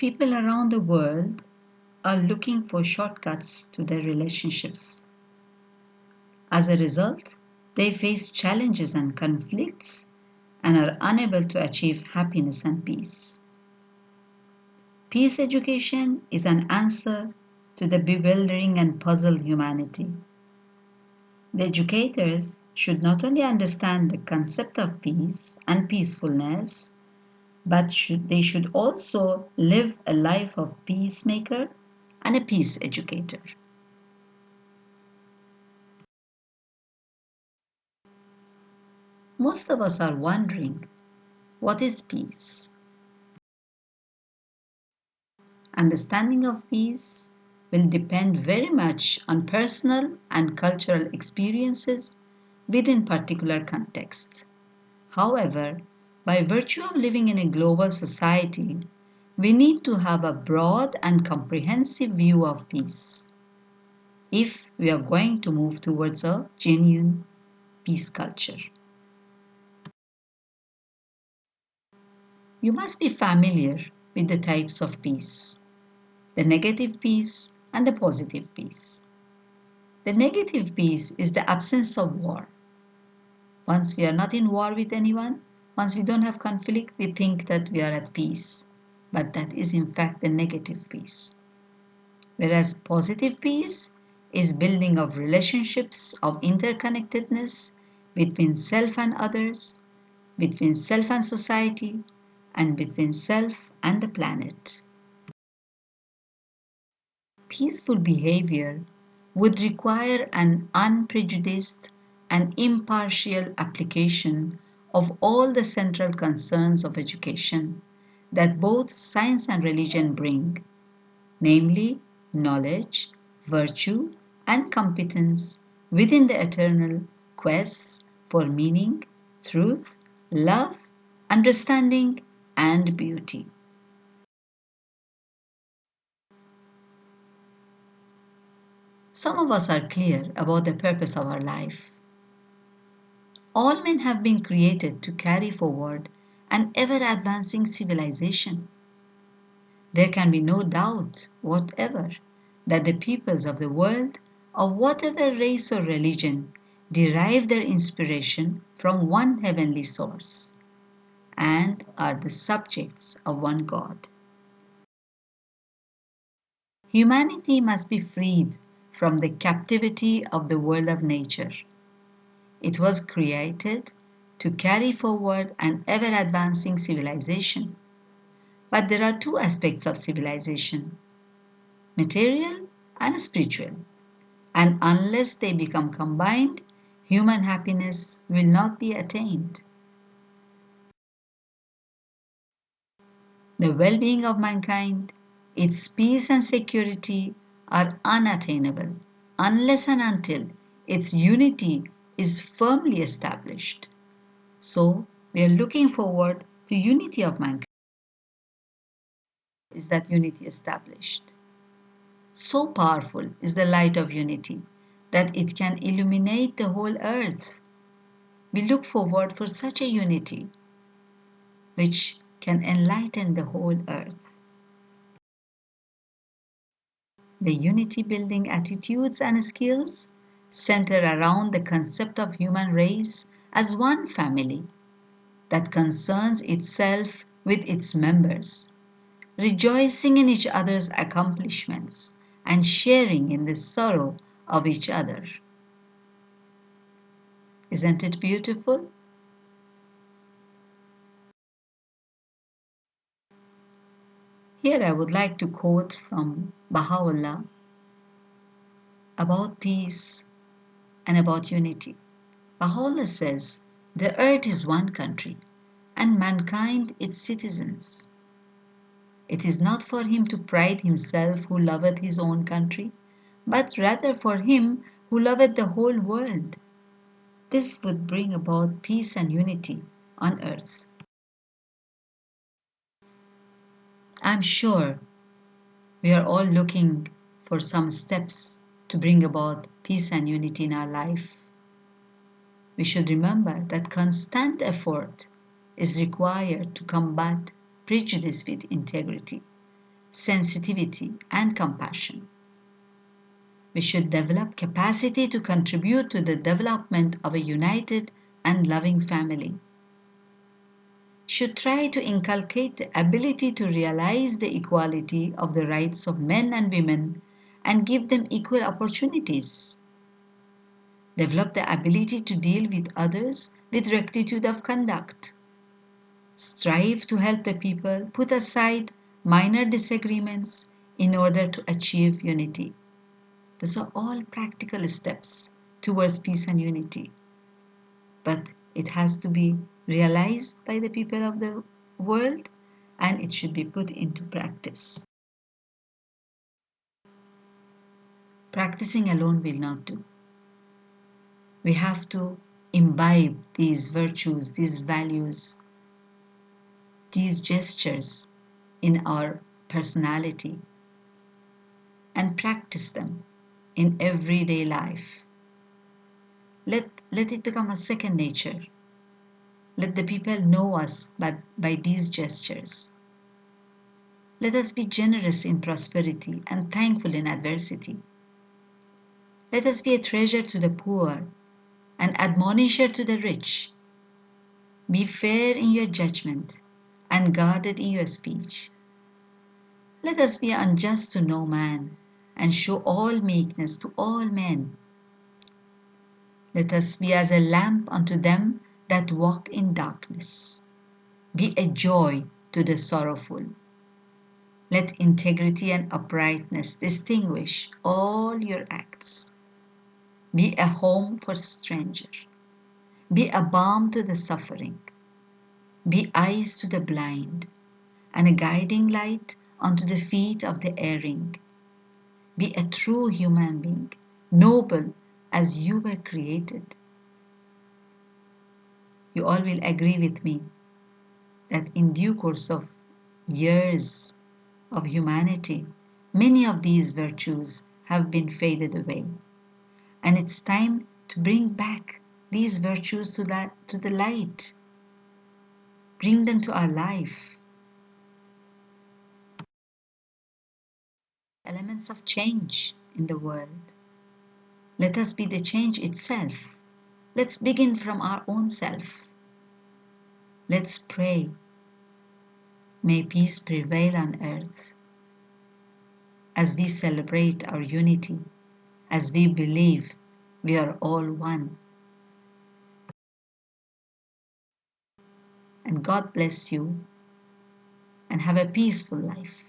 People around the world are looking for shortcuts to their relationships. As a result, they face challenges and conflicts and are unable to achieve happiness and peace. Peace education is an answer to the bewildering and puzzled humanity. The educators should not only understand the concept of peace and peacefulness, but they should also live a life of peacemaker and a peace educator. Most of us are wondering, what is peace? Understanding of peace will depend very much on personal and cultural experiences within particular contexts. However, by virtue of living in a global society, we need to have a broad and comprehensive view of peace if we are going to move towards a genuine peace culture. You must be familiar with the types of peace, the negative peace and the positive peace. The negative peace is the absence of war. Once we are not in war with anyone, once we don't have conflict, we think that we are at peace. But that is in fact the negative peace. Whereas positive peace is building of relationships of interconnectedness between self and others, between self and society, and between self and the planet. Peaceful behavior would require an unprejudiced and impartial application of all the central concerns of education that both science and religion bring, namely knowledge, virtue, and competence within the eternal quests for meaning, truth, love, understanding, and beauty. Some of us are clear about the purpose of our life. All men have been created to carry forward an ever-advancing civilization. There can be no doubt whatever that the peoples of the world, of whatever race or religion, derive their inspiration from one heavenly source and are the subjects of one God. Humanity must be freed from the captivity of the world of nature. It was created to carry forward an ever-advancing civilization. But there are two aspects of civilization, material and spiritual. And unless they become combined, human happiness will not be attained. The well-being of mankind, its peace and security are unattainable unless and until its unity is firmly established. So, we are looking forward to unity of mankind. Is that unity established? So powerful is the light of unity that it can illuminate the whole earth. We look forward for such a unity which can enlighten the whole earth. The unity building attitudes and skills center around the concept of human race as one family that concerns itself with its members, rejoicing in each other's accomplishments and sharing in the sorrow of each other. Isn't it beautiful? Here I would like to quote from Baha'u'llah about peace and about unity. Baha'u'llah says, "The earth is one country, and mankind its citizens. It is not for him to pride himself who loveth his own country, but rather for him who loveth the whole world." This would bring about peace and unity on earth. I'm sure we are all looking for some steps to bring about peace and unity in our life. We should remember that constant effort is required to combat prejudice with integrity, sensitivity, and compassion. We should develop capacity to contribute to the development of a united and loving family. Should try to inculcate the ability to realize the equality of the rights of men and women and give them equal opportunities. Develop the ability to deal with others with rectitude of conduct. Strive to help the people put aside minor disagreements in order to achieve unity. These are all practical steps towards peace and unity. But it has to be realized by the people of the world and it should be put into practice. Practicing alone will not do. We have to imbibe these virtues, these values, these gestures in our personality and practice them in everyday life. Let it become a second nature. Let the people know us by these gestures. Let us be generous in prosperity and thankful in adversity. Let us be a treasure to the poor, an admonisher to the rich. Be fair in your judgment and guarded in your speech. Let us be unjust to no man and show all meekness to all men. Let us be as a lamp unto them that walk in darkness. Be a joy to the sorrowful. Let integrity and uprightness distinguish all your acts. Be a home for stranger. Be a balm to the suffering. Be eyes to the blind, and a guiding light unto the feet of the erring. Be a true human being, noble as you were created. You all will agree with me that in due course of years of humanity, many of these virtues have been faded away. And it's time to bring back these virtues to the light. Bring them to our life. Elements of change in the world. Let us be the change itself. Let's begin from our own self. Let's pray. May peace prevail on earth. As we celebrate our unity, as we believe we are all one. And God bless you and have a peaceful life.